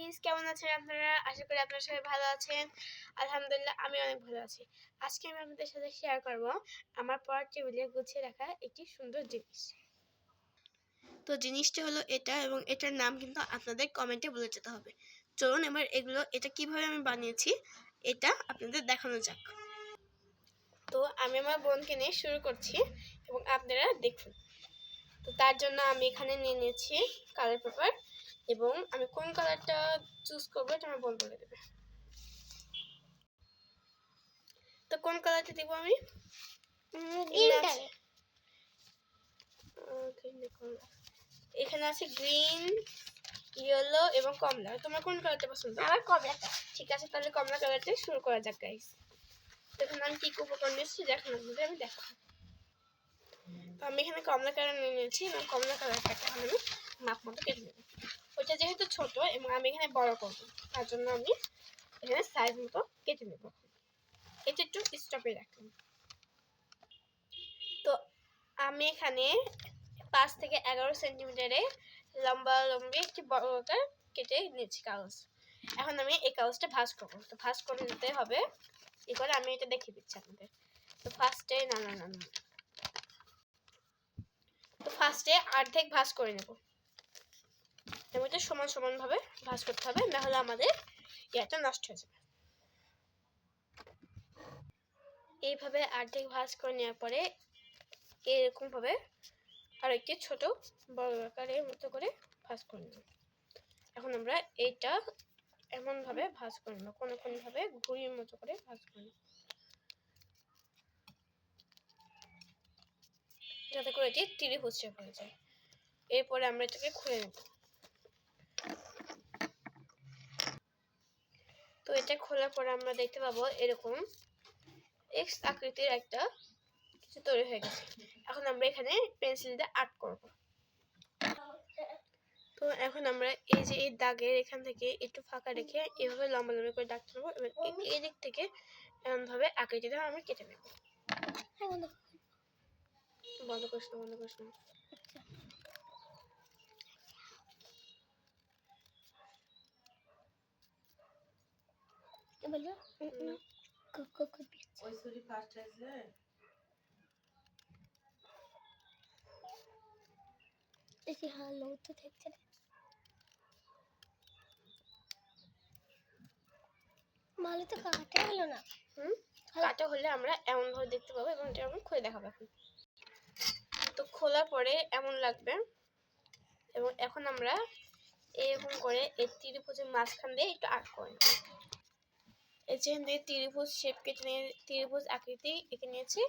Guys, কেমন আছেন আপনারা? আশা করি আপনারা সবাই ভালো আছেন। আলহামদুলিল্লাহ আমি অনেক ভালো আছি। আজকে আমি আপনাদের সাথে শেয়ার করব আমার পড়ার টেবিলে গুছিয়ে রাখা একটি সুন্দর জিনিস। তো জিনিসটা হলো এটা, এবং এটার নাম কিন্তু আপনাদের কমেন্টে বলে যেতে হবে। চলুন এবার এটা কিভাবে আমি বানিয়েছি এটা আপনাদের দেখানো যাক। তো আমি আমার বোনকে নিয়ে শুরু করছি এবং আপনারা দেখুন। তো তার জন্য আমি এখানে নিয়ে নিয়েছি কালার পেপার, এবং আমি কোন কালারটা চুজ করবো এটা আমার বোন বলে দেবে। তো কোন কালারটা দিব আমি? এখানে আছে গ্রিন, ইয়েলো এবং কমলা। তোমার কোন কালারটা পছন্দ? আমার কমলাটা। ঠিক আছে, তাহলে কমলা কালারটা শুরু করা যাক গাইস। দেখুন আমি কি উপকরণ নিয়েছি দেখুন, আপনাদের আমি দেখাবো। তো আমি এখানে কমলা কালার নিয়ে নিয়েছি এবং কমলা কালারটা এখন আমি মাপ মতো কেটে নেব। ওইটা যেহেতু ছোট এবং আমি এখানে বড় করবো, তার জন্য আমি এখানে সাইজ মতো কেটে নেব। এটা একটু স্টপে রাখলাম। তো আমি এখানে 5 থেকে 11 সেন্টিমিটারে লম্বা লম্বি একটি বড় আকার কেটে নিয়েছি কাগজ। এখন আমি এই কাগজটা ভাঁজ করবো। তো ভাঁজ করে নিতে হবে, এবার আমি এটা দেখিয়ে দিচ্ছি আপনাদের। তো ফার্স্টে ফার্স্টে অর্ধেক ভাঁজ করে নেব, এবং এটা সমান সমান ভাবে ভাঁজ করতে হবে, না হলে আমাদের এটা নষ্ট হয়ে যাবে। এইভাবে অর্ধেক ভাঁজ করে নেওয়ার পরে এরকম ভাবে আর একটি ছোট বড় আকারের মতো করে ভাঁজ করে নেব। এখন আমরা এইটা এমন ভাবে ভাঁজ করে নেব, কোন ভাবে ঘুরির মতো করে ভাঁজ করে নেব, যাতে করে এটি ত্রিভুজ শেপ হয়ে যায়। এরপরে আমরা এটাকে খুলে নেব। তো এটা খোলার পরে আমরা দেখতে পাবো এরকম এক্স আকৃতির একটা কিছু তৈরি হয়ে গেছে। এখন আমরা এখানে পেন্সিল দিয়ে আর্ট করব। তো এখন আমরা এই যে এই দাগের এখান থেকে একটু ফাঁকা রেখে এভাবে লম্বা লম্বা করে দাগ টানবো, এবং এই দিক থেকে এমন ভাবে আকৃতিটা আমরা কেটে নেব। বন্ধ করিস না। ভালো তো কাটা হলো না। কাটা হলে আমরা এমন ভাবে দেখতে পাবো, এবং এটা আমি খুলে দেখাবো এখন। তো খোলার পরে এমন লাগবে, এবং এখন আমরা এরকম করে এই ত্রিভুজের মাঝখান দিয়ে একটু আর্ট করে নেব। এই যে ত্রিভুজ শেপ কেটে নিয়ে ত্রিভুজ আকৃতি এঁকে নিয়েছি,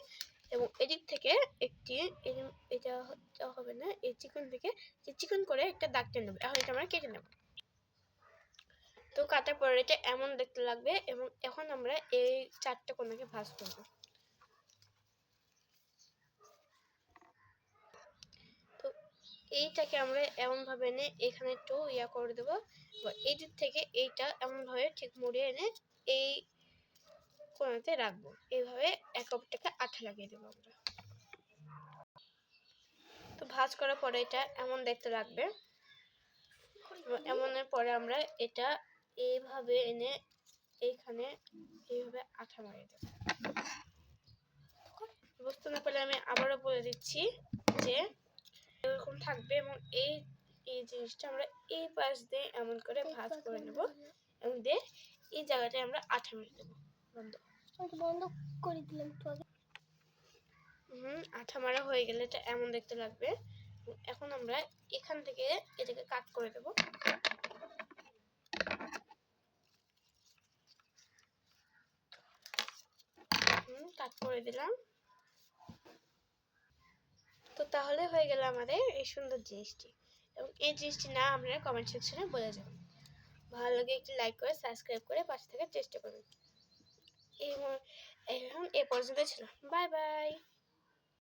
এবং এদিক থেকে একটি এটা হবে না, এই চিকন থেকে চিকন করে একটা দাগ টেনে নেব। এখন এটা আমরা কেটে নেব। তো কাটার পরে এটা এমন দেখতে লাগবে, এবং এখন আমরা এই 4টে কোণাকে ভাঁজ করব। তো এইটাকে আমরা এমন ভাবে এনে এখানে একটু করে দেবো, এই দিক থেকে এইটা এমন ভাবে ঠিক মুড়িয়ে এনে এই কোণাতে রাখবো। এইভাবে এক অপরটাকে আঠা লাগিয়ে দেবো আমরা। তো ভাঁজ করার পরে এটা এমন দেখতে লাগবে, এমনের পরে আমরা এটা এইভাবে এনে এইখানে এইভাবে আঠা মারিয়ে দেব। বুঝতে না পারলে আমি আবারও বলে দিচ্ছি যে এরকম থাকবে, এবং এই জিনিসটা আমরা এই পাশ দিয়ে এমন করে ভাঁজ করে নেব, এবং দিয়ে এই জায়গাটায় আমরা আঠা মেরে দেবো। বন্ধ করে দিলাম তো আগে। আঠা মারা হয়ে গেলে এটা এমন দেখতে লাগবে। এখন আমরা এখান থেকে এটাকে কাট করে দেব। কাট করে দিলাম। তো তাহলে হয়ে গেল আমাদের এই সুন্দর জিনিসটি, এবং এই জিনিসটি না আপনারা কমেন্ট সেকশনে বলে যাবেন। ভালো লাগে একটি লাইক করে সাবস্ক্রাইব করে পাশে থাকার চেষ্টা করবেন। এখন এ পর্যন্ত ছিল। Bye bye.